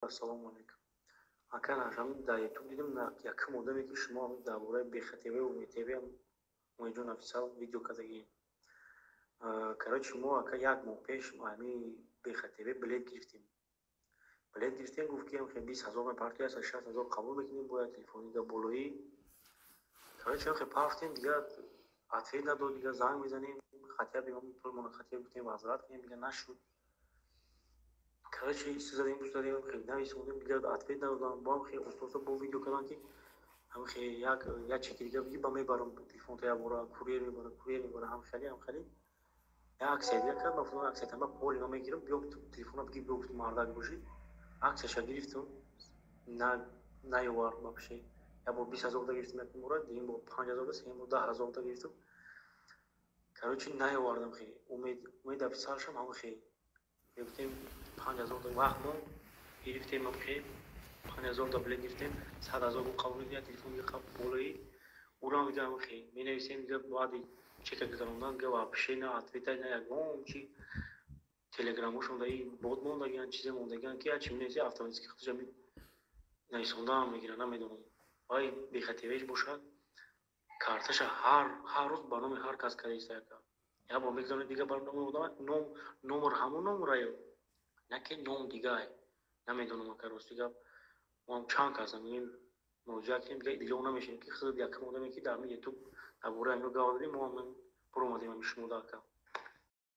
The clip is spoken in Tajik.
Ассалому алейкум. Ака ҳамин дар ютуб дидим якум одаме ки шумо ҳамин дар бораи бехатиби умедтиби умедҷон офисал видео кардагӣ. Короче мо ака як моҳ пеш ҳамин бехатиби билет гирифтем. Билет гирифтем гуфт ки 20,000 партия аст, 60,000 қабул мекунем, бояд телефони дар болои. Короче пафтем дигар ответ надод, дигар занг мезанем, хатия бигам пулмона хатия гуфтем вазрат кунем, дигар нашуд. Короче ист задем хеле нависондем, дигар ответ надодам. Бо ҳам хеле оста бо видео кардам ки ҳам хеле як чеки дигар ба мебарам телефон та ябора курьер мебара ҳам хеле я аксия дигар кард ба фулон аксия тама поли ма мегирам биё телефона бигир биё гуфт мардак боши аксияша гирифтам наёвард ба пеши я бо 20,000 та гирифтам як бора дигин бо 5,000 та сеюм бо 10,000 та гирифтам. Короче наёвардам хеле умед офисалшам ҳам хеле гирифтем 5,000 та вақт мо гирифтем ҳам хеле 5,000 та билет гирифтем 100,000 бо қабул дигар телефон дигар қабул болои урам дигар ҳам хеле менависем дигар баъди чека гузарондан дигар ва пеши на ответа на ягон чи телеграмошон даи бод мондагиан чизе мондагиан ки ачи менависи автоматики худша нависондан мегира намедонам. Вай бехативиш бошад карташа ҳар рӯз ба номи ҳар кас карда истака я бо мегзонад дигар ба номи одам номер ҳамон номера ё на ки ном дигар намедонам ака рости гап мо ҳам чанд кас мегӯем муроҷиат кардем дигар идило намешавем ки хизр якум одаме ки дар ютуб дар бораи ҳамин гап додем мо ҳам баромадем ҳамин шумода ака.